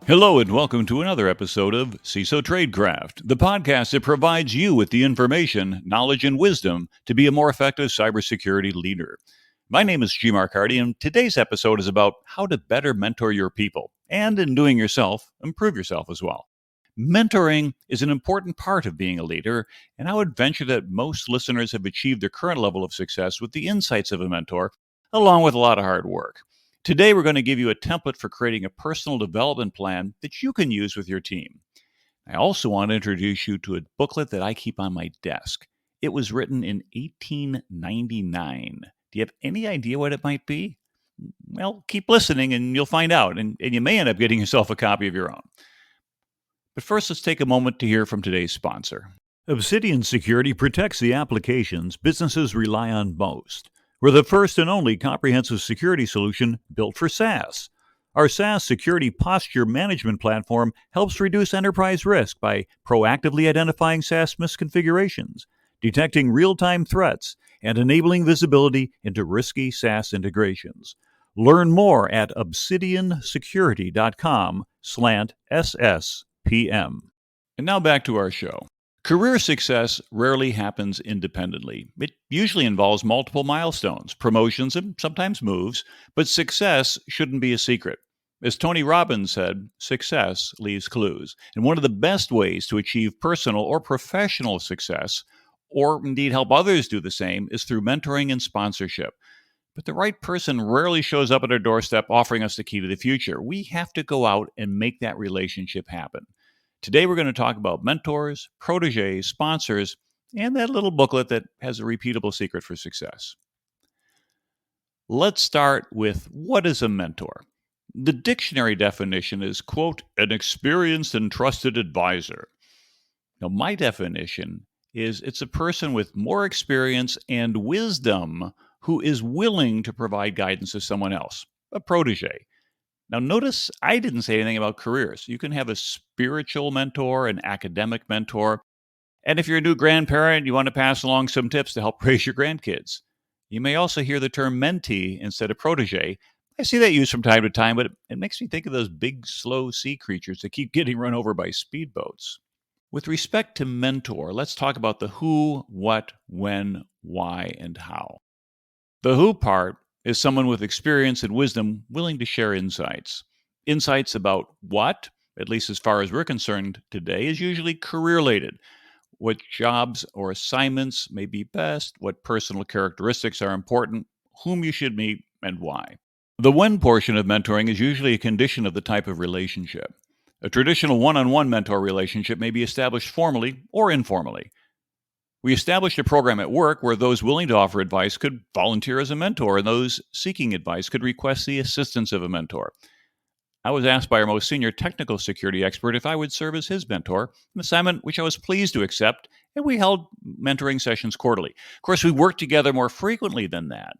Hello and welcome to another episode of CISO Tradecraft, the podcast that provides you with the information, knowledge, and wisdom to be a more effective cybersecurity leader. My name is G. Mark Hardy, and today's episode is about how to better mentor your people, and in doing yourself, improve yourself as well. Mentoring is an important part of being a leader, and I would venture that most listeners have achieved their current level of success with the insights of a mentor, along with a lot of hard work. Today, we're going to give you a template for creating a personal development plan that you can use with your team. I also want to introduce you to a booklet that I keep on my desk. It was written in 1899. Do you have any idea what it might be? Well, keep listening and you'll find out, and you may end up getting yourself a copy of your own. But first, let's take a moment to hear from today's sponsor. Obsidian Security protects the applications businesses rely on most. We're the first and only comprehensive security solution built for SaaS. Our SaaS security posture management platform helps reduce enterprise risk by proactively identifying SaaS misconfigurations, detecting real-time threats, and enabling visibility into risky SaaS integrations. Learn more at obsidiansecurity.com/SSPM. And now back to our show. Career success rarely happens independently. It usually involves multiple milestones, promotions, and sometimes moves, but success shouldn't be a secret. As Tony Robbins said, success leaves clues. And one of the best ways to achieve personal or professional success, or indeed help others do the same, is through mentoring and sponsorship. But the right person rarely shows up at our doorstep offering us the key to the future. We have to go out and make that relationship happen. Today, we're going to talk about mentors, proteges, sponsors, and that little booklet that has a repeatable secret for success. Let's start with what is a mentor? The dictionary definition is, quote, an experienced and trusted advisor. Now, my definition is it's a person with more experience and wisdom who is willing to provide guidance to someone else, a protege. Now, notice I didn't say anything about careers. You can have a spiritual mentor, an academic mentor, and if you're a new grandparent, you want to pass along some tips to help raise your grandkids. You may also hear the term mentee instead of protege. I see that used from time to time, but it makes me think of those big, slow sea creatures that keep getting run over by speedboats. With respect to mentor, let's talk about the who, what, when, why, and how. The who part is someone with experience and wisdom willing to share insights. Insights about what, at least as far as we're concerned today, is usually career-related. What jobs or assignments may be best, what personal characteristics are important, whom you should meet, and why. The when portion of mentoring is usually a condition of the type of relationship. A traditional one-on-one mentor relationship may be established formally or informally. We established a program at work where those willing to offer advice could volunteer as a mentor, and those seeking advice could request the assistance of a mentor. I was asked by our most senior technical security expert if I would serve as his mentor, an assignment which I was pleased to accept, and we held mentoring sessions quarterly. Of course, we worked together more frequently than that,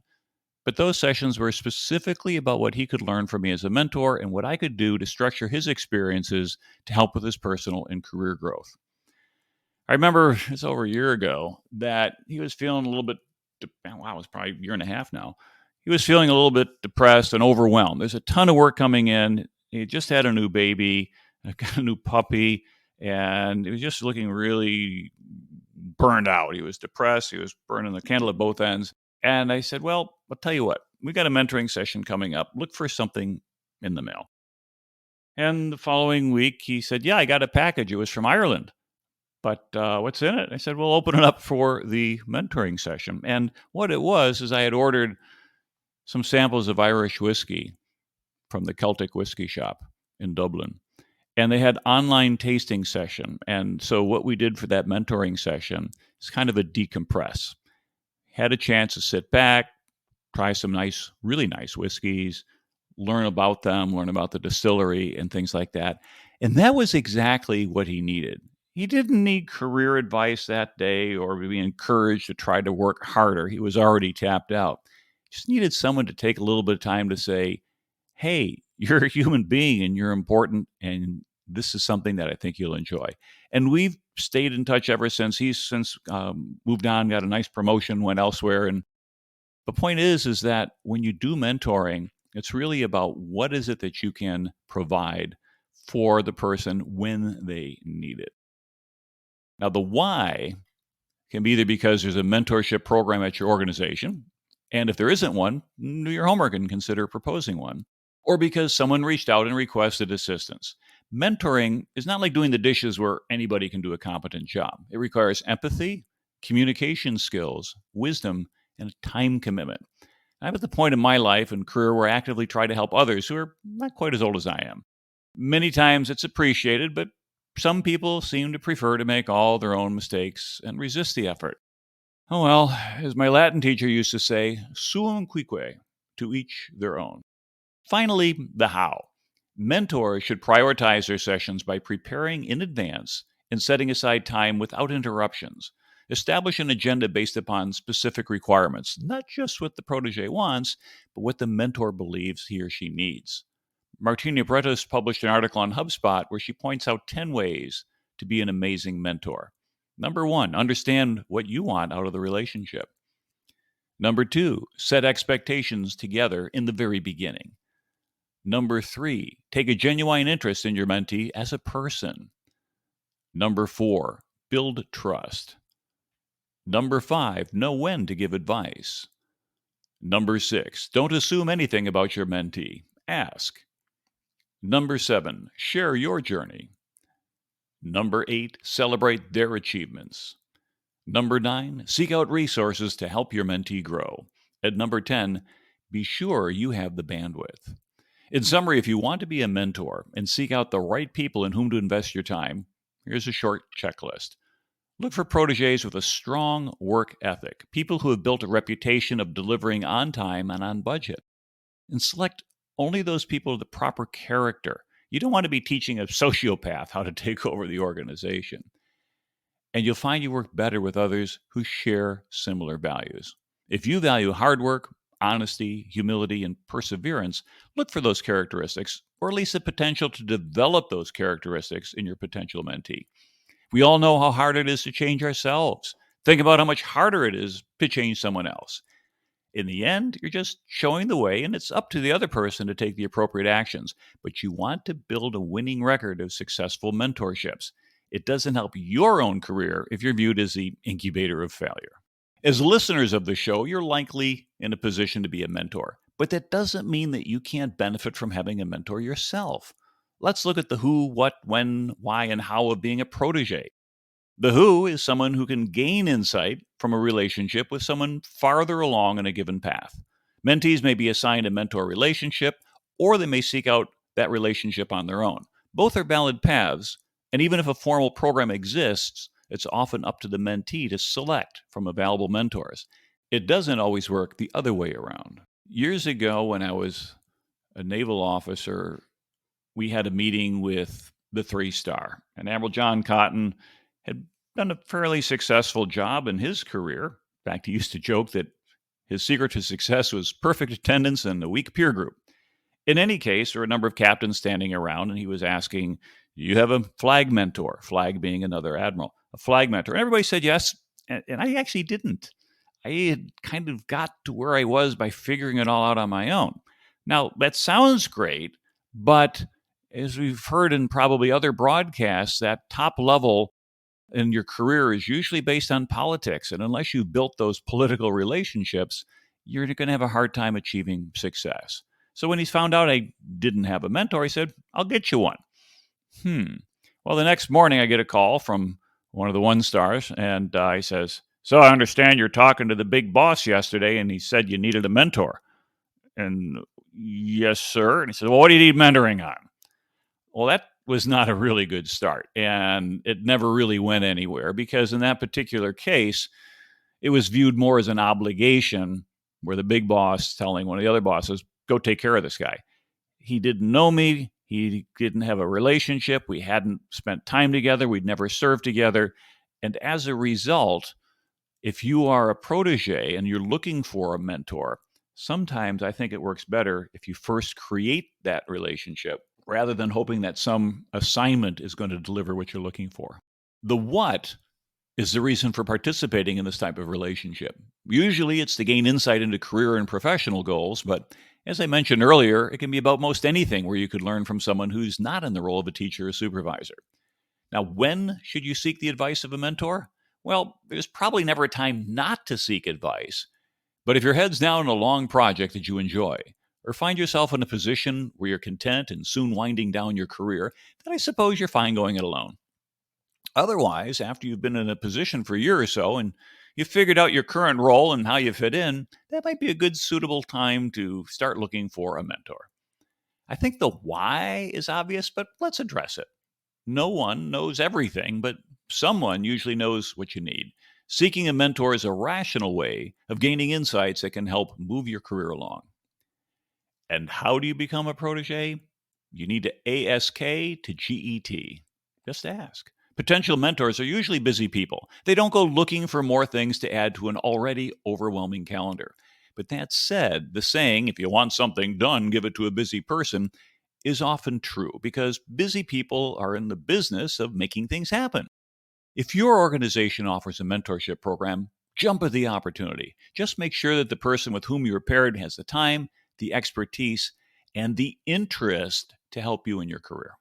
but those sessions were specifically about what he could learn from me as a mentor and what I could do to structure his experiences to help with his personal and career growth. I remember it's over a year ago that he was feeling a little bit, wow, it's probably a year and a half now. He was feeling a little bit depressed and overwhelmed. There's a ton of work coming in. He just had a new baby, got a new puppy, and he was just looking really burned out. He was depressed. He was burning the candle at both ends. And I said, well, I'll tell you what, we got a mentoring session coming up. Look for something in the mail. And the following week, he said, yeah, I got a package. It was from Ireland. But what's in it? I said, well, open it up for the mentoring session. And what it was is I had ordered some samples of Irish whiskey from the Celtic Whiskey Shop in Dublin. And they had online tasting session. And so what we did for that mentoring session is kind of a decompress. Had a chance to sit back, try some nice, really nice whiskeys, learn about them, learn about the distillery and things like that. And that was exactly what he needed. He didn't need career advice that day or be encouraged to try to work harder. He was already tapped out. Just needed someone to take a little bit of time to say, hey, you're a human being and you're important, and this is something that I think you'll enjoy. And we've stayed in touch ever since. He's since moved on, got a nice promotion, went elsewhere. And the point is that when you do mentoring, it's really about what is it that you can provide for the person when they need it. Now, the why can be either because there's a mentorship program at your organization, and if there isn't one, do your homework and consider proposing one, or because someone reached out and requested assistance. Mentoring is not like doing the dishes where anybody can do a competent job. It requires empathy, communication skills, wisdom, and a time commitment. I'm at the point in my life and career where I actively try to help others who are not quite as old as I am. Many times it's appreciated, but some people seem to prefer to make all their own mistakes and resist the effort. Oh well, as my Latin teacher used to say, suum cuique, to each their own. Finally, the how. Mentors should prioritize their sessions by preparing in advance and setting aside time without interruptions. Establish an agenda based upon specific requirements, not just what the protege wants, but what the mentor believes he or she needs. Martina Bretos published an article on HubSpot where she points out 10 ways to be an amazing mentor. Number 1, understand what you want out of the relationship. Number 2, set expectations together in the very beginning. Number 3, take a genuine interest in your mentee as a person. Number 4, build trust. Number 5, know when to give advice. Number 6, don't assume anything about your mentee. Ask. Number 7, share your journey. Number 8, celebrate their achievements. Number 9, seek out resources to help your mentee grow. And number 10, be sure you have the bandwidth. In summary, if you want to be a mentor and seek out the right people in whom to invest your time, here's a short checklist. Look for proteges with a strong work ethic, people who have built a reputation of delivering on time and on budget. And select only those people with the proper character. You don't want to be teaching a sociopath how to take over the organization. And you'll find you work better with others who share similar values. If you value hard work, honesty, humility, and perseverance, look for those characteristics, or at least the potential to develop those characteristics in your potential mentee. We all know how hard it is to change ourselves. Think about how much harder it is to change someone else. In the end, you're just showing the way, and it's up to the other person to take the appropriate actions. But you want to build a winning record of successful mentorships. It doesn't help your own career if you're viewed as the incubator of failure. As listeners of the show, you're likely in a position to be a mentor, but that doesn't mean that you can't benefit from having a mentor yourself. Let's look at the who, what, when, why, and how of being a protege. The who is someone who can gain insight from a relationship with someone farther along in a given path. Mentees may be assigned a mentor relationship, or they may seek out that relationship on their own. Both are valid paths, and even if a formal program exists, it's often up to the mentee to select from available mentors. It doesn't always work the other way around. Years ago, when I was a naval officer, we had a meeting with the 3-star, and Admiral John Cotton had done a fairly successful job in his career. In fact, he used to joke that his secret to success was perfect attendance and a weak peer group. In any case, there were a number of captains standing around, and he was asking, do you have a flag mentor? Flag being another admiral, a flag mentor. And everybody said yes, and I actually didn't. I had kind of got to where I was by figuring it all out on my own. Now, that sounds great, but as we've heard in probably other broadcasts, that top level in your career is usually based on politics. And unless you've built those political relationships, you're going to have a hard time achieving success. So when he found out I didn't have a mentor, he said, I'll get you one. Well, the next morning I get a call from one of the 1-stars, and he says, so I understand you're talking to the big boss yesterday, and he said you needed a mentor. And yes, sir. And he said, well, what do you need mentoring on? Well, that was not a really good start, and it never really went anywhere because in that particular case, it was viewed more as an obligation where the big boss telling one of the other bosses, go take care of this guy. He didn't know me. He didn't have a relationship. We hadn't spent time together. We'd never served together. And as a result, if you are a protege and you're looking for a mentor, sometimes I think it works better if you first create that relationship rather than hoping that some assignment is going to deliver what you're looking for. The what is the reason for participating in this type of relationship. Usually it's to gain insight into career and professional goals, but As I mentioned earlier, it can be about most anything where you could learn from someone who's not in the role of a teacher or supervisor. Now, when should you seek the advice of a mentor? Well, there's probably never a time not to seek advice. But if your head's down in a long project that you enjoy, or find yourself in a position where you're content and soon winding down your career, then I suppose you're fine going it alone. Otherwise, after you've been in a position for a year or so and you've figured out your current role and how you fit in, that might be a good suitable time to start looking for a mentor. I think the why is obvious, but let's address it. No one knows everything, but someone usually knows what you need. Seeking a mentor is a rational way of gaining insights that can help move your career along. And how do you become a protege? You need to ASK to GET. Just ask. Potential mentors are usually busy people. They don't go looking for more things to add to an already overwhelming calendar. But that said, the saying, if you want something done, give it to a busy person, is often true because busy people are in the business of making things happen. If your organization offers a mentorship program, jump at the opportunity. Just make sure that the person with whom you're paired has the time, the expertise, and the interest to help you in your career.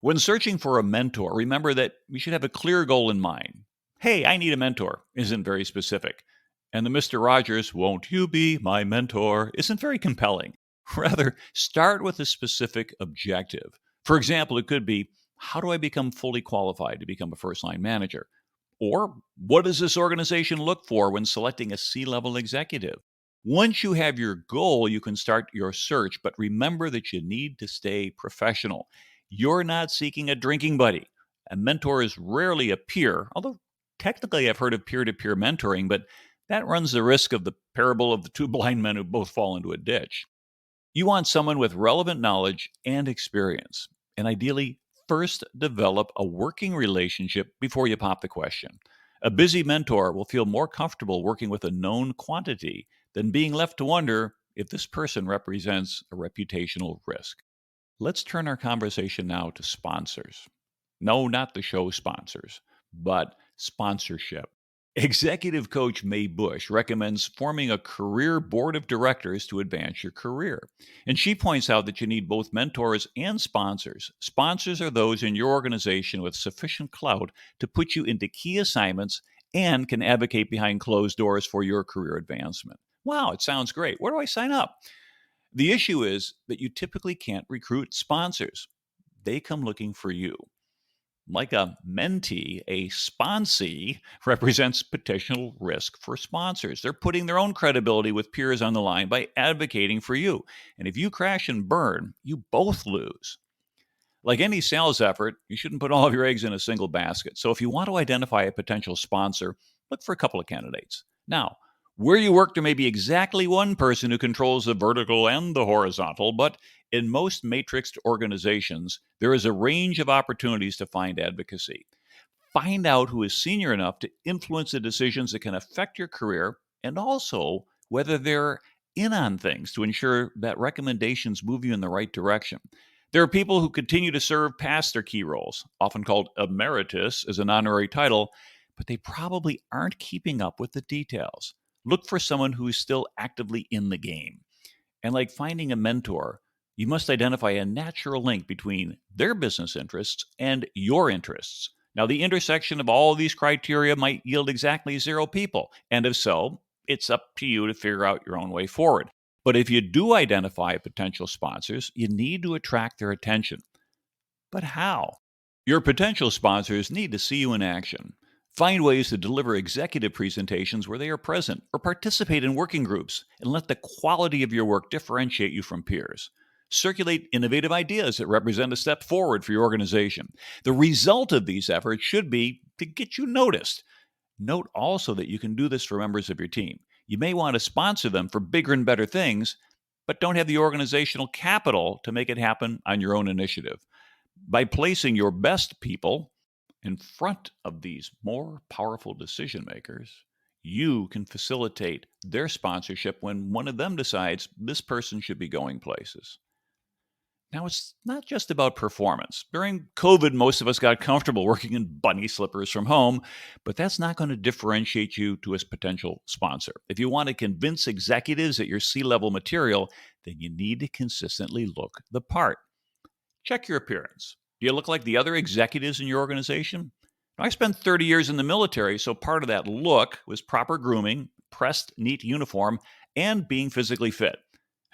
When searching for a mentor, remember that you should have a clear goal in mind. Hey, I need a mentor isn't very specific. And the Mr. Rogers, won't you be my mentor, isn't very compelling. Rather, start with a specific objective. For example, it could be, how do I become fully qualified to become a first line manager? Or what does this organization look for when selecting a C level executive? Once you have your goal, you can start your search, but remember that you need to stay professional. You're not seeking a drinking buddy. A mentor is rarely a peer, although technically I've heard of peer to peer mentoring, but that runs the risk of the parable of the two blind men who both fall into a ditch. You want someone with relevant knowledge and experience, and ideally, first develop a working relationship before you pop the question. A busy mentor will feel more comfortable working with a known quantity than being left to wonder if this person represents a reputational risk. Let's turn our conversation now to sponsors. No, not the show sponsors, but sponsorship. Executive coach Mae Bush recommends forming a career board of directors to advance your career. And she points out that you need both mentors and sponsors. Sponsors are those in your organization with sufficient clout to put you into key assignments and can advocate behind closed doors for your career advancement. Wow, it sounds great. Where do I sign up? The issue is that you typically can't recruit sponsors. They come looking for you. Like a mentee, a sponsee represents potential risk for sponsors. They're putting their own credibility with peers on the line by advocating for you. And if you crash and burn, you both lose. Like any sales effort, you shouldn't put all of your eggs in a single basket. So if you want to identify a potential sponsor, look for a couple of candidates. Now, where you work, there may be exactly one person who controls the vertical and the horizontal, but in most matrixed organizations, there is a range of opportunities to find advocacy. Find out who is senior enough to influence the decisions that can affect your career and also whether they're in on things to ensure that recommendations move you in the right direction. There are people who continue to serve past their key roles, often called emeritus as an honorary title, but they probably aren't keeping up with the details. Look for someone who is still actively in the game. And like finding a mentor, you must identify a natural link between their business interests and your interests. Now, the intersection of all of these criteria might yield exactly zero people. And if so, it's up to you to figure out your own way forward. But if you do identify potential sponsors, you need to attract their attention. But how? Your potential sponsors need to see you in action. Find ways to deliver executive presentations where they are present or participate in working groups and let the quality of your work differentiate you from peers. Circulate innovative ideas that represent a step forward for your organization. The result of these efforts should be to get you noticed. Note also that you can do this for members of your team. You may want to sponsor them for bigger and better things, but don't have the organizational capital to make it happen on your own initiative. By placing your best people in front of these more powerful decision makers, you can facilitate their sponsorship when one of them decides this person should be going places. Now, it's not just about performance. During COVID, most of us got comfortable working in bunny slippers from home, but that's not going to differentiate you to a potential sponsor. If you want to convince executives that you're C-level material, then you need to consistently look the part. Check your appearance. Do you look like the other executives in your organization? I spent 30 years in the military, so part of that look was proper grooming, pressed, neat uniform, and being physically fit.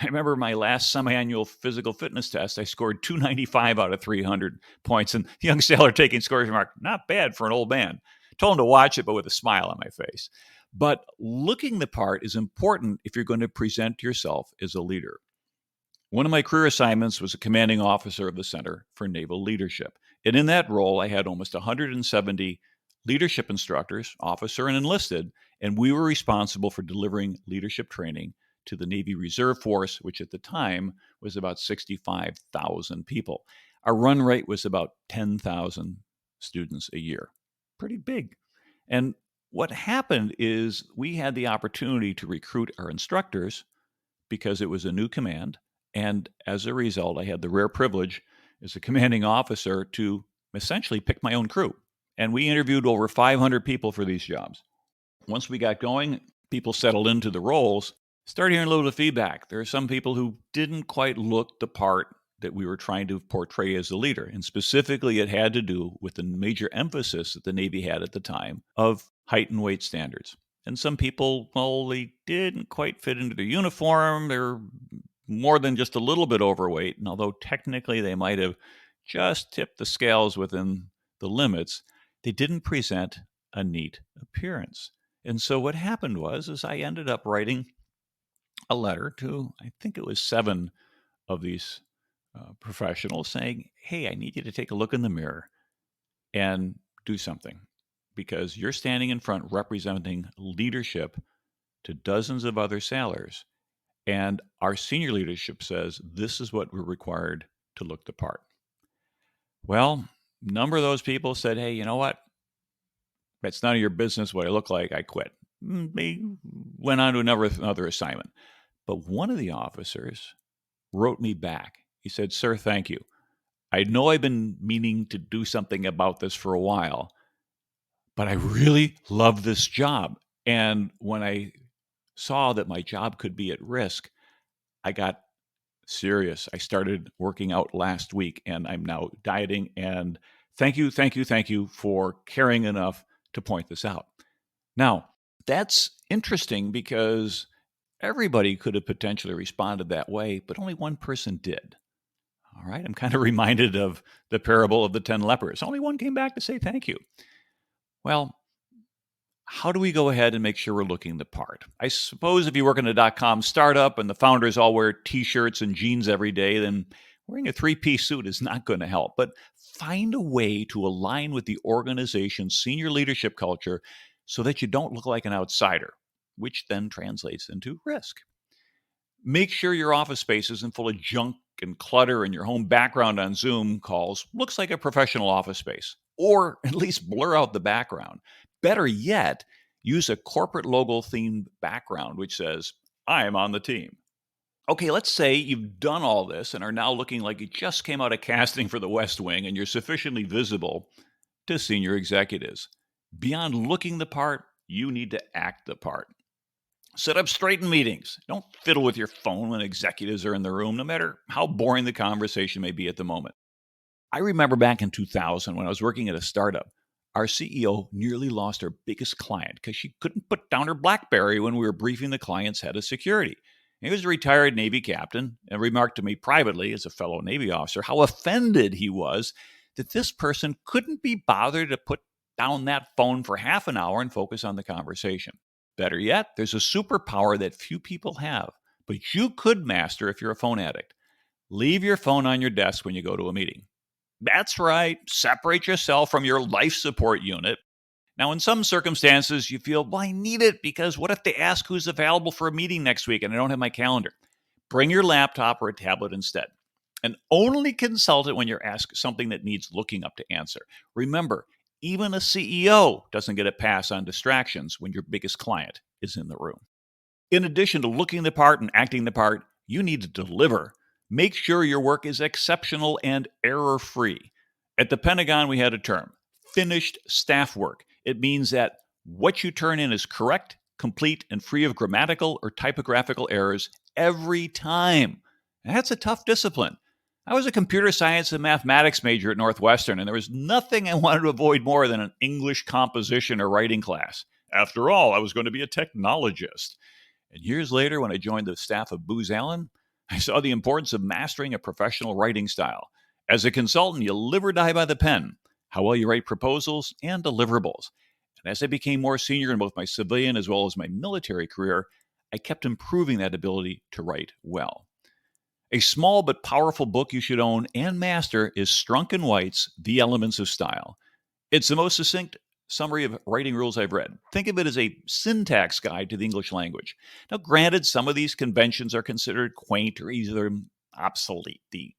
I remember my last semi-annual physical fitness test, I scored 295 out of 300 points, and the young sailor taking scores remarked, not bad for an old man. Told him to watch it, but with a smile on my face. But looking the part is important if you're going to present yourself as a leader. One of my career assignments was a commanding officer of the Center for Naval Leadership. And in that role, I had almost 170 leadership instructors, officer and enlisted, and we were responsible for delivering leadership training to the Navy Reserve Force, which at the time was about 65,000 people. Our run rate was about 10,000 students a year. Pretty big. And what happened is we had the opportunity to recruit our instructors because it was a new command. And as a result, I had the rare privilege as a commanding officer to essentially pick my own crew. And we interviewed over 500 people for these jobs. Once we got going, people settled into the roles, started hearing a little bit of feedback. There are some people who didn't quite look the part that we were trying to portray as a leader. And specifically, it had to do with the major emphasis that the Navy had at the time of height and weight standards. And some people, well, they didn't quite fit into their uniform. They're more than just a little bit overweight. And although technically they might have just tipped the scales within the limits, they didn't present a neat appearance. And so what happened was I ended up writing a letter to, I think it was 7 of these professionals saying, hey, I need you to take a look in the mirror and do something, because you're standing in front representing leadership to dozens of other sailors. And our senior leadership says this is what we're required to look the part. Well, a number of those people said, hey, you know what? It's none of your business what I look like. I quit. They went on to another assignment. But one of the officers wrote me back. He said, sir, thank you. I know I've been meaning to do something about this for a while, but I really love this job. And when I saw that my job could be at risk, I got serious. I started working out last week, and I'm now dieting. And thank you for caring enough to point this out. Now, that's interesting because everybody could have potentially responded that way, but only one person did. All right, I'm kind of reminded of the parable of the 10 lepers. Only one came back to say thank you. Well, how do we go ahead and make sure we're looking the part? I suppose if you work in a .com startup and the founders all wear T-shirts and jeans every day, then wearing a 3-piece suit is not going to help. But find a way to align with the organization's senior leadership culture so that you don't look like an outsider, which then translates into risk. Make sure your office space isn't full of junk and clutter, and your home background on Zoom calls looks like a professional office space, or at least blur out the background. Better yet, use a corporate logo themed background which says, I am on the team. Okay, let's say you've done all this and are now looking like you just came out of casting for the West Wing and you're sufficiently visible to senior executives. Beyond looking the part, you need to act the part. Sit up straight in meetings. Don't fiddle with your phone when executives are in the room, no matter how boring the conversation may be at the moment. I remember back in 2000 when I was working at a startup, our CEO nearly lost her biggest client because she couldn't put down her BlackBerry when we were briefing the client's head of security. He was a retired Navy captain and remarked to me privately, as a fellow Navy officer, how offended he was that this person couldn't be bothered to put down that phone for half an hour and focus on the conversation. Better yet, there's a superpower that few people have, but you could master if you're a phone addict. Leave your phone on your desk when you go to a meeting. That's right, separate yourself from your life support unit. Now, in some circumstances, you feel, well, I need it because what if they ask who's available for a meeting next week and I don't have my calendar? Bring your laptop or a tablet instead. And only consult it when you're asked something that needs looking up to answer. Remember, even a CEO doesn't get a pass on distractions when your biggest client is in the room. In addition to looking the part and acting the part, you need to deliver. Make sure your work is exceptional and error-free. At the Pentagon, we had a term, finished staff work. It means that what you turn in is correct, complete, and free of grammatical or typographical errors every time. And that's a tough discipline. I was a computer science and mathematics major at Northwestern, and there was nothing I wanted to avoid more than an English composition or writing class. After all, I was going to be a technologist. And years later, when I joined the staff of Booz Allen, I saw the importance of mastering a professional writing style. As a consultant, you live or die by the pen, how well you write proposals and deliverables. And as I became more senior in both my civilian as well as my military career, I kept improving that ability to write well. A small but powerful book you should own and master is Strunk and White's The Elements of Style. It's the most succinct summary of writing rules I've read. Think of it as a syntax guide to the English language. Now, granted, some of these conventions are considered quaint or even obsolete. The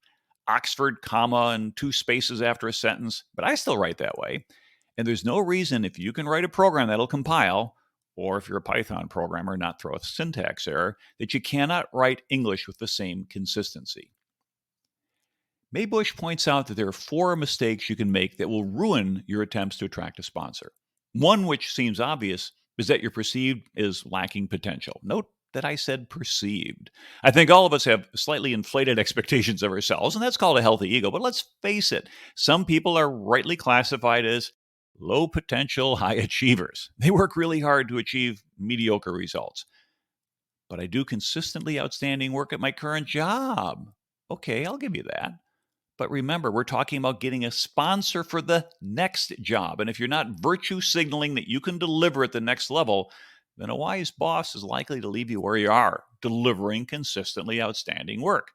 Oxford comma and two spaces after a sentence, but I still write that way. And there's no reason, if you can write a program that'll compile, or if you're a Python programmer, not throw a syntax error, that you cannot write English with the same consistency. Maybush points out that there are 4 mistakes you can make that will ruin your attempts to attract a sponsor. One, which seems obvious, is that you're perceived as lacking potential. Note that I said perceived. I think all of us have slightly inflated expectations of ourselves, and that's called a healthy ego. But let's face it, some people are rightly classified as low potential, high achievers. They work really hard to achieve mediocre results. But I do consistently outstanding work at my current job. Okay, I'll give you that. But remember, we're talking about getting a sponsor for the next job. And if you're not virtue signaling that you can deliver at the next level, then a wise boss is likely to leave you where you are, delivering consistently outstanding work.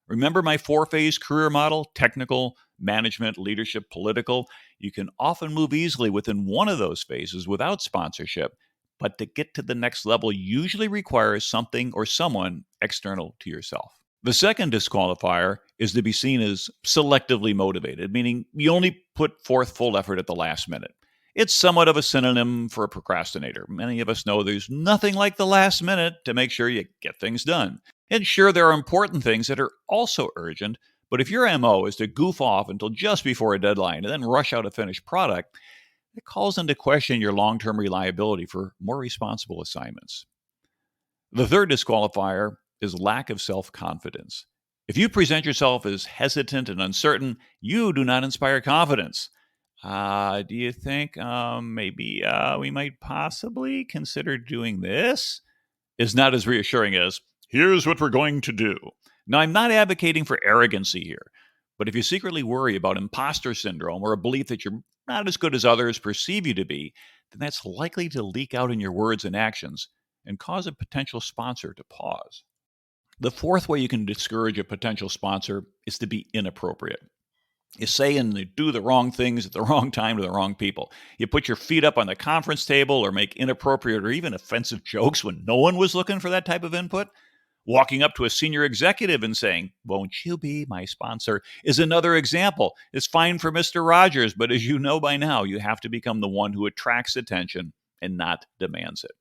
Remember my 4-phase career model: technical, management, leadership, political? You can often move easily within one of those phases without sponsorship, but to get to the next level usually requires something or someone external to yourself. The second disqualifier is to be seen as selectively motivated, meaning you only put forth full effort at the last minute. It's somewhat of a synonym for a procrastinator. Many of us know there's nothing like the last minute to make sure you get things done. And sure, there are important things that are also urgent, but if your MO is to goof off until just before a deadline and then rush out a finished product, it calls into question your long-term reliability for more responsible assignments. The third disqualifier is lack of self-confidence. If you present yourself as hesitant and uncertain, you do not inspire confidence. Do you think maybe we might possibly consider doing this? Is not as reassuring as, here's what we're going to do. Now, I'm not advocating for arrogancy here, but if you secretly worry about imposter syndrome or a belief that you're not as good as others perceive you to be, then that's likely to leak out in your words and actions and cause a potential sponsor to pause. The fourth way you can discourage a potential sponsor is to be inappropriate. You say and do the wrong things at the wrong time to the wrong people. You put your feet up on the conference table or make inappropriate or even offensive jokes when no one was looking for that type of input. Walking up to a senior executive and saying, "Won't you be my sponsor?" is another example. It's fine for Mr. Rogers, but as you know by now, you have to become the one who attracts attention and not demands it.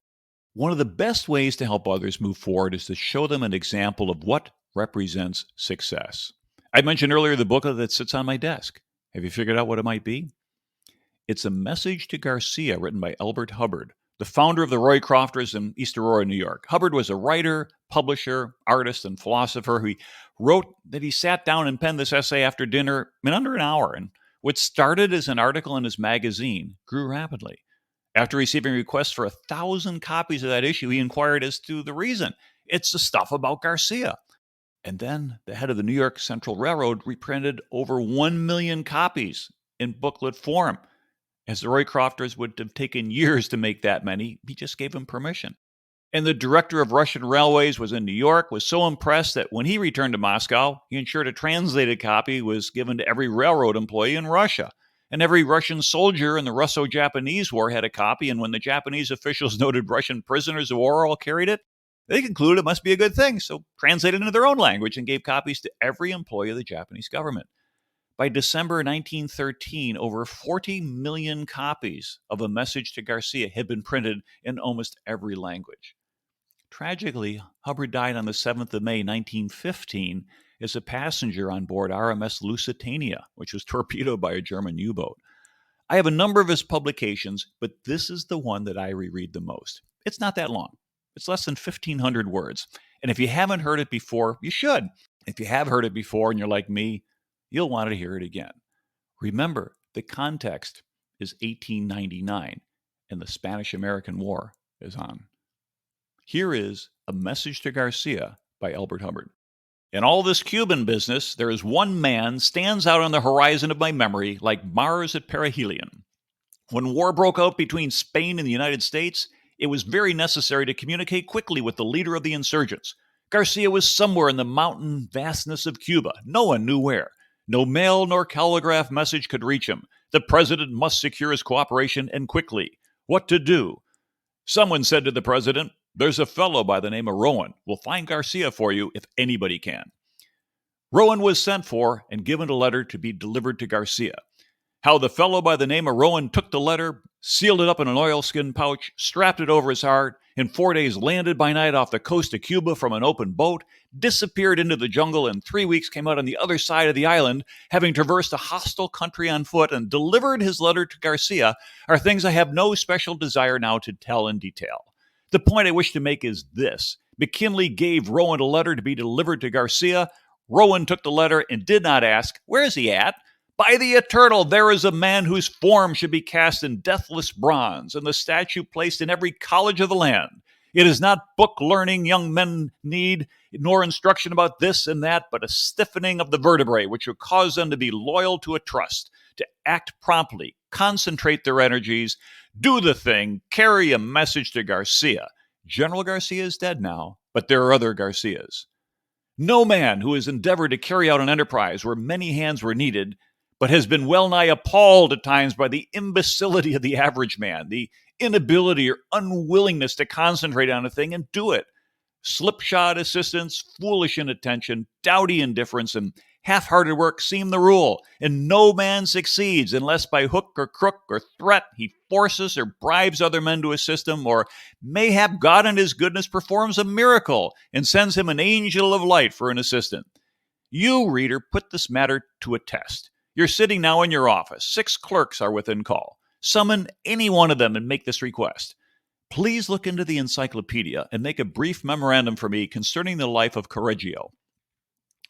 One of the best ways to help others move forward is to show them an example of what represents success. I mentioned earlier the booklet that sits on my desk. Have you figured out what it might be? It's a message to Garcia written by Elbert Hubbard, the founder of the Roycrofters in East Aurora, New York. Hubbard was a writer, publisher, artist, and philosopher who wrote that he sat down and penned this essay after dinner in under an hour. And what started as an article in his magazine grew rapidly. After receiving requests for 1,000 copies of that issue, he inquired as to the reason. It's the stuff about Garcia. And then the head of the New York Central Railroad reprinted over 1 million copies in booklet form. As the Roycrofters would have taken years to make that many, he just gave him permission. And the director of Russian railways was in New York, was so impressed that when he returned to Moscow, he ensured a translated copy was given to every railroad employee in Russia. And every Russian soldier in the Russo-Japanese War had a copy, and when the Japanese officials noted Russian prisoners of war all carried it, they concluded it must be a good thing, so translated into their own language and gave copies to every employee of the Japanese government. By December 1913, over 40 million copies of A Message to Garcia had been printed in almost every language. Tragically, Hubbard died on the 7th of May, 1915, as a passenger on board RMS Lusitania, which was torpedoed by a German U-boat. I have a number of his publications, but this is the one that I reread the most. It's not that long. It's less than 1,500 words. And if you haven't heard it before, you should. If you have heard it before and you're like me, you'll want to hear it again. Remember, the context is 1899 and the Spanish-American War is on. Here is A Message to Garcia by Albert Hubbard. In all this Cuban business, there is one man stands out on the horizon of my memory like Mars at perihelion. When war broke out between Spain and the United States, it was very necessary to communicate quickly with the leader of the insurgents. Garcia was somewhere in the mountain vastness of Cuba. No one knew where. No mail nor telegraph message could reach him. The president must secure his cooperation and quickly. What to do? Someone said to the president, "There's a fellow by the name of Rowan. We'll find Garcia for you if anybody can." Rowan was sent for and given a letter to be delivered to Garcia. How the fellow by the name of Rowan took the letter, sealed it up in an oilskin pouch, strapped it over his heart, in 4 days landed by night off the coast of Cuba from an open boat, disappeared into the jungle, and 3 weeks came out on the other side of the island, having traversed a hostile country on foot and delivered his letter to Garcia, are things I have no special desire now to tell in detail. The point I wish to make is this. McKinley gave Rowan a letter to be delivered to Garcia. Rowan took the letter and did not ask, "Where is he at?" By the eternal, there is a man whose form should be cast in deathless bronze, and the statue placed in every college of the land. It is not book learning young men need, nor instruction about this and that, but a stiffening of the vertebrae, which will cause them to be loyal to a trust, to act promptly, concentrate their energies, do the thing, carry a message to Garcia. General Garcia is dead now, but there are other Garcias. No man who has endeavored to carry out an enterprise where many hands were needed but has been well nigh appalled at times by the imbecility of the average man, the inability or unwillingness to concentrate on a thing and do it. Slipshod assistance, foolish inattention, dowdy indifference, and half-hearted work seem the rule, and no man succeeds unless by hook or crook or threat he forces or bribes other men to assist him, or mayhap God in his goodness performs a miracle and sends him an angel of light for an assistant. You, reader, put this matter to a test. You're sitting now in your office. 6 clerks are within call. Summon any one of them and make this request. Please look into the encyclopedia and make a brief memorandum for me concerning the life of Correggio.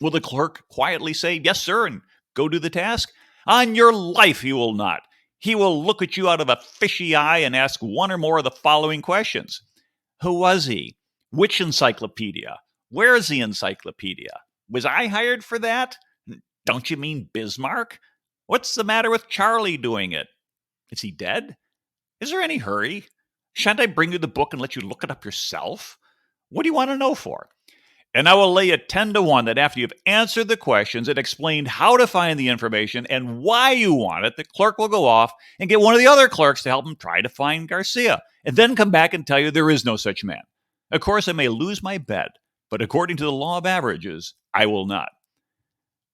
Will the clerk quietly say, "Yes, sir," and go do the task? On your life he will not. He will look at you out of a fishy eye and ask one or more of the following questions. Who was he? Which encyclopedia? Where is the encyclopedia? Was I hired for that? Don't you mean Bismarck? What's the matter with Charlie doing it? Is he dead? Is there any hurry? Shan't I bring you the book and let you look it up yourself? What do you want to know for? And I will lay it 10 to 1 that after you've answered the questions and explained how to find the information and why you want it, the clerk will go off and get one of the other clerks to help him try to find Garcia, and then come back and tell you there is no such man. Of course, I may lose my bet, but according to the law of averages, I will not.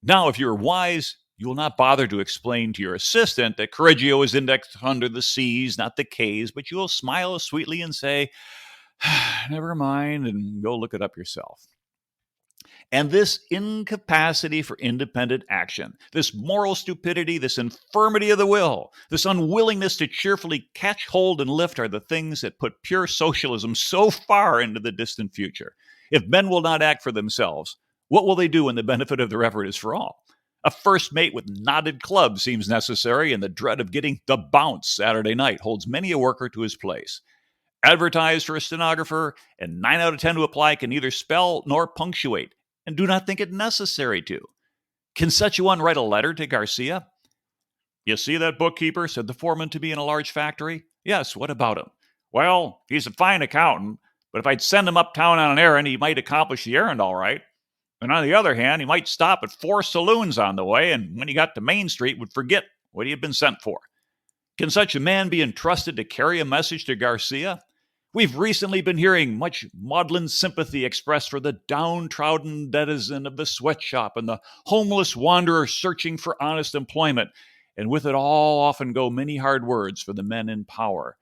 Now, if you're wise, you will not bother to explain to your assistant that Correggio is indexed under the C's, not the K's, but you will smile sweetly and say, "Never mind," and go look it up yourself. And this incapacity for independent action, this moral stupidity, this infirmity of the will, this unwillingness to cheerfully catch hold and lift are the things that put pure socialism so far into the distant future. If men will not act for themselves, what will they do when the benefit of their effort is for all? A first mate with knotted club seems necessary, and the dread of getting the bounce Saturday night holds many a worker to his place. Advertise for a stenographer, and 9 out of 10 who apply can neither spell nor punctuate, and do not think it necessary to. Can such a one write a letter to Garcia? "You see that bookkeeper?" said the foreman to me in a large factory. "Yes, what about him?" "Well, he's a fine accountant, but if I'd send him uptown on an errand, he might accomplish the errand all right. And on the other hand, he might stop at 4 saloons on the way, and when he got to Main Street would forget what he had been sent for. Can such a man be entrusted to carry a message to Garcia? We've recently been hearing much maudlin sympathy expressed for the downtrodden denizen of the sweatshop and the homeless wanderer searching for honest employment, and with it all often go many hard words for the men in power.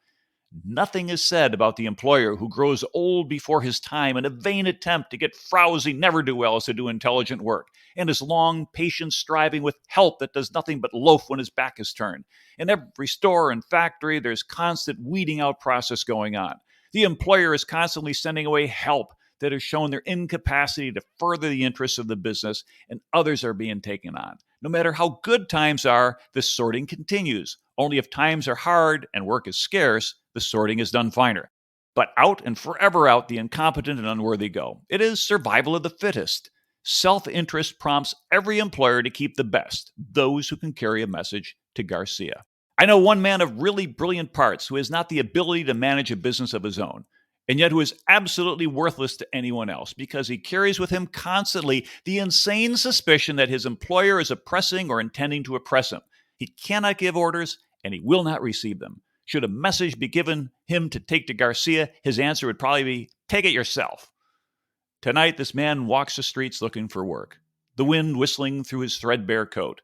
Nothing is said about the employer who grows old before his time in a vain attempt to get frowsy ne'er-do-wells to do intelligent work, and his long, patient striving with help that does nothing but loaf when his back is turned. In every store and factory, there's constant weeding out process going on. The employer is constantly sending away help that has shown their incapacity to further the interests of the business, and others are being taken on. No matter how good times are, the sorting continues. Only if times are hard and work is scarce, the sorting is done finer. But out and forever out, the incompetent and unworthy go. It is survival of the fittest. Self interest prompts every employer to keep the best, those who can carry a message to Garcia. I know one man of really brilliant parts who has not the ability to manage a business of his own, and yet who is absolutely worthless to anyone else because he carries with him constantly the insane suspicion that his employer is oppressing or intending to oppress him. He cannot give orders, and he will not receive them. Should a message be given him to take to Garcia, his answer would probably be, "Take it yourself." Tonight, this man walks the streets looking for work, the wind whistling through his threadbare coat.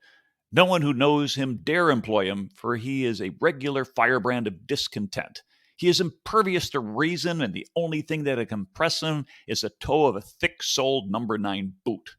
No one who knows him dare employ him, for he is a regular firebrand of discontent. He is impervious to reason, and the only thing that can impress him is the toe of a thick-soled number 9 boot.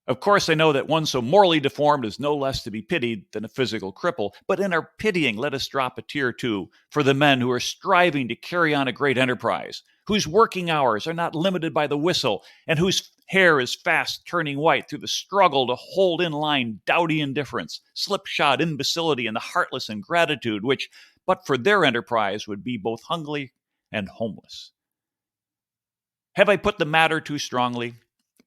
Of course, I know that one so morally deformed is no less to be pitied than a physical cripple, but in our pitying, let us drop a tear too for the men who are striving to carry on a great enterprise, whose working hours are not limited by the whistle, and whose hair is fast turning white through the struggle to hold in line dowdy indifference, slipshod imbecility, and the heartless ingratitude which, but for their enterprise, would be both hungry and homeless. Have I put the matter too strongly?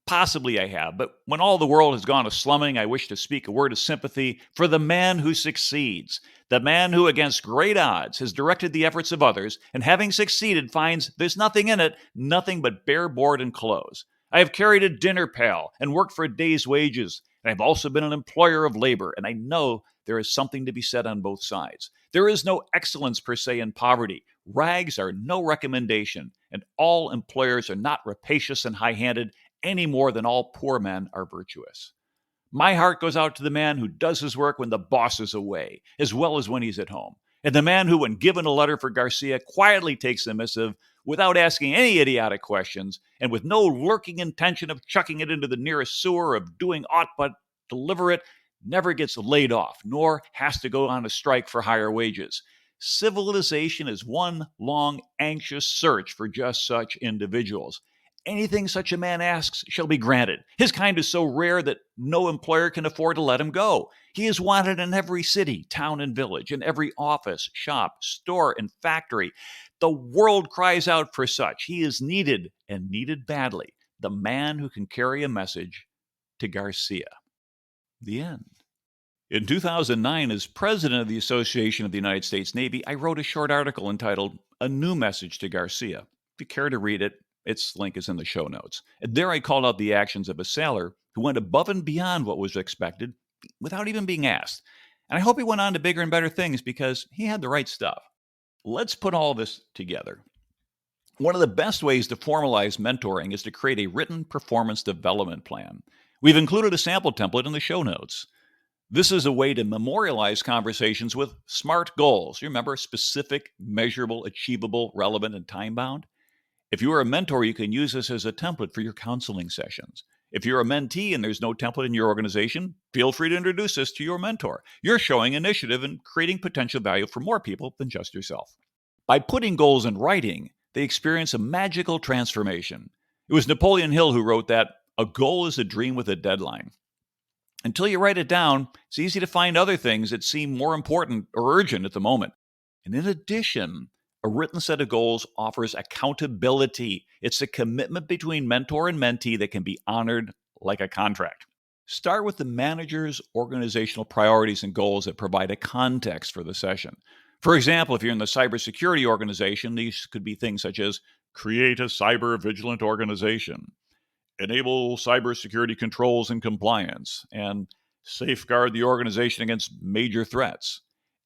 Possibly I have, but when all the world has gone a slumming, I wish to speak a word of sympathy for the man who succeeds, the man who, against great odds, has directed the efforts of others, and having succeeded, finds there's nothing in it, nothing but bare board and clothes. I have carried a dinner pail and worked for a day's wages, and I've also been an employer of labor, and I know there is something to be said on both sides. There is no excellence per se in poverty. Rags are no recommendation, and all employers are not rapacious and high-handed any more than all poor men are virtuous. My heart goes out to the man who does his work when the boss is away, as well as when he's at home, and the man who, when given a letter for Garcia, quietly takes the missive without asking any idiotic questions and with no lurking intention of chucking it into the nearest sewer, of doing aught but deliver it, never gets laid off, nor has to go on a strike for higher wages. Civilization is one long, anxious search for just such individuals. Anything such a man asks shall be granted. His kind is so rare that no employer can afford to let him go. He is wanted in every city, town, and village, in every office, shop, store, and factory. The world cries out for such. He is needed, and needed badly. The man who can carry a message to Garcia. The end. In 2009, as president of the Association of the United States Navy, I wrote a short article entitled "A New Message to Garcia." If you care to read it, its link is in the show notes. And there I called out the actions of a sailor who went above and beyond what was expected without even being asked. And I hope he went on to bigger and better things because he had the right stuff. Let's put all this together. One of the best ways to formalize mentoring is to create a written performance development plan. We've included a sample template in the show notes. This is a way to memorialize conversations with SMART goals. You remember, specific, measurable, achievable, relevant, and time-bound? If you are a mentor, you can use this as a template for your counseling sessions. If you're a mentee and there's no template in your organization, feel free to introduce this to your mentor. You're showing initiative and creating potential value for more people than just yourself. By putting goals in writing, they experience a magical transformation. It was Napoleon Hill who wrote that a goal is a dream with a deadline. Until you write it down, it's easy to find other things that seem more important or urgent at the moment. And in addition, a written set of goals offers accountability. It's a commitment between mentor and mentee that can be honored like a contract. Start with the manager's organizational priorities and goals that provide a context for the session. For example, if you're in the cybersecurity organization, these could be things such as create a cyber vigilant organization, enable cybersecurity controls and compliance, and safeguard the organization against major threats.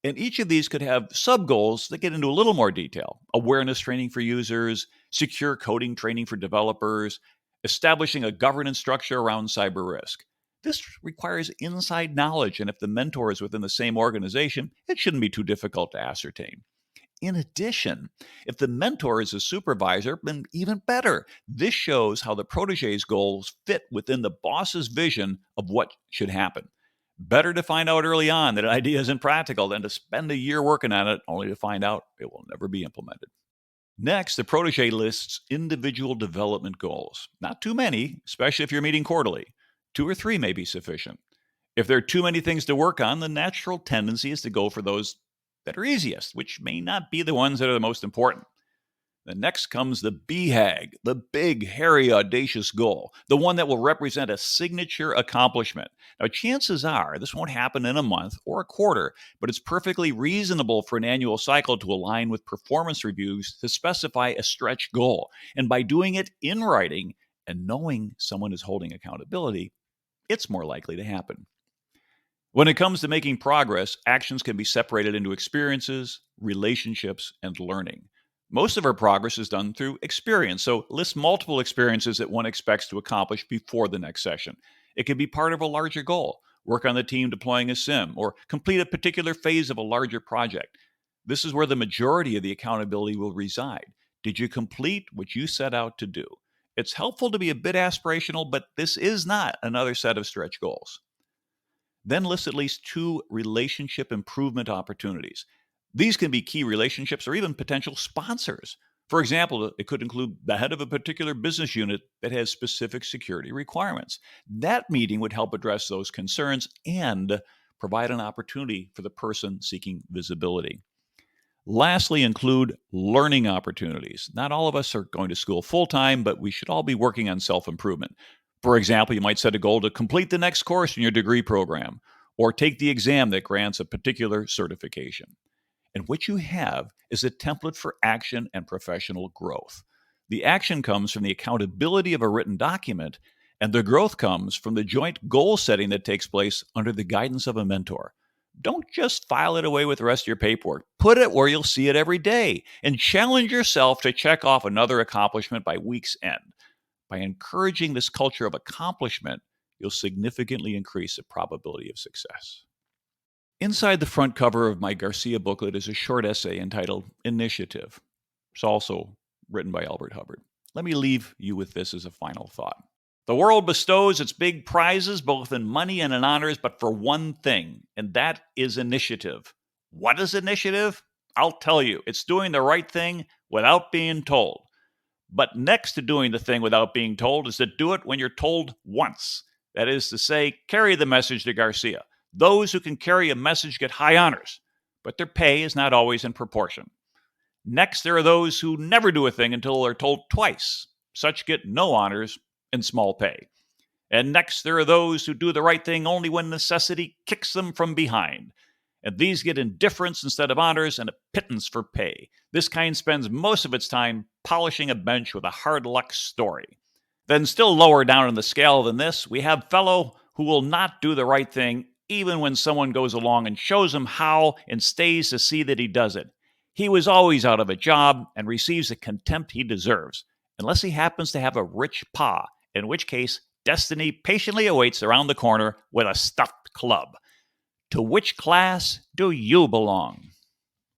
And each of these could have sub-goals that get into a little more detail. Awareness training for users, secure coding training for developers, establishing a governance structure around cyber risk. This requires inside knowledge, and if the mentor is within the same organization, it shouldn't be too difficult to ascertain. In addition, if the mentor is a supervisor, then even better. This shows how the protege's goals fit within the boss's vision of what should happen. Better to find out early on that an idea isn't practical than to spend a year working on it only to find out it will never be implemented. Next, the protege lists individual development goals. Not too many, especially if you're meeting quarterly. 2 or 3 may be sufficient. If there are too many things to work on, the natural tendency is to go for those that are easiest, which may not be the ones that are the most important. The next comes the BHAG, the big, hairy, audacious goal, the one that will represent a signature accomplishment. Now, chances are this won't happen in a month or a quarter, but it's perfectly reasonable for an annual cycle to align with performance reviews to specify a stretch goal. And by doing it in writing and knowing someone is holding accountability, it's more likely to happen. When it comes to making progress, actions can be separated into experiences, relationships, and learning. Most of our progress is done through experience, so list multiple experiences that one expects to accomplish before the next session. It could be part of a larger goal, work on the team deploying a SIM, or complete a particular phase of a larger project. This is where the majority of the accountability will reside. Did you complete what you set out to do? It's helpful to be a bit aspirational, but this is not another set of stretch goals. Then list at least 2 relationship improvement opportunities. These can be key relationships or even potential sponsors. For example, it could include the head of a particular business unit that has specific security requirements. That meeting would help address those concerns and provide an opportunity for the person seeking visibility. Lastly, include learning opportunities. Not all of us are going to school full time, but we should all be working on self improvement. For example, you might set a goal to complete the next course in your degree program or take the exam that grants a particular certification. And what you have is a template for action and professional growth. The action comes from the accountability of a written document, and the growth comes from the joint goal setting that takes place under the guidance of a mentor. Don't just file it away with the rest of your paperwork. Put it where you'll see it every day and challenge yourself to check off another accomplishment by week's end. By encouraging this culture of accomplishment, you'll significantly increase the probability of success. Inside the front cover of my Garcia booklet is a short essay entitled Initiative. It's also written by Albert Hubbard. Let me leave you with this as a final thought. The world bestows its big prizes, both in money and in honors, but for one thing, and that is initiative. What is initiative? I'll tell you, it's doing the right thing without being told. But next to doing the thing without being told is to do it when you're told once. That is to say, carry the message to Garcia. Those who can carry a message get high honors, but their pay is not always in proportion. Next, there are those who never do a thing until they're told twice. Such get no honors and small pay. And next, there are those who do the right thing only when necessity kicks them from behind. And these get indifference instead of honors and a pittance for pay. This kind spends most of its time polishing a bench with a hard luck story. Then, still lower down on the scale than this, we have fellow who will not do the right thing even when someone goes along and shows him how and stays to see that he does it. He was always out of a job and receives the contempt he deserves, unless he happens to have a rich pa, in which case destiny patiently awaits around the corner with a stuffed club. To which class do you belong?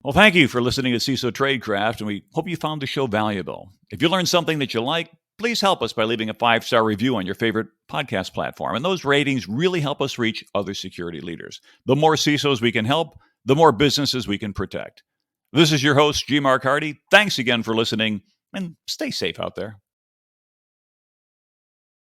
Well, thank you for listening to CISO Tradecraft, and we hope you found the show valuable. If you learned something that you like, please help us by leaving a 5-star review on your favorite podcast platform. And those ratings really help us reach other security leaders. The more CISOs we can help, the more businesses we can protect. This is your host, G. Mark Hardy. Thanks again for listening, and stay safe out there.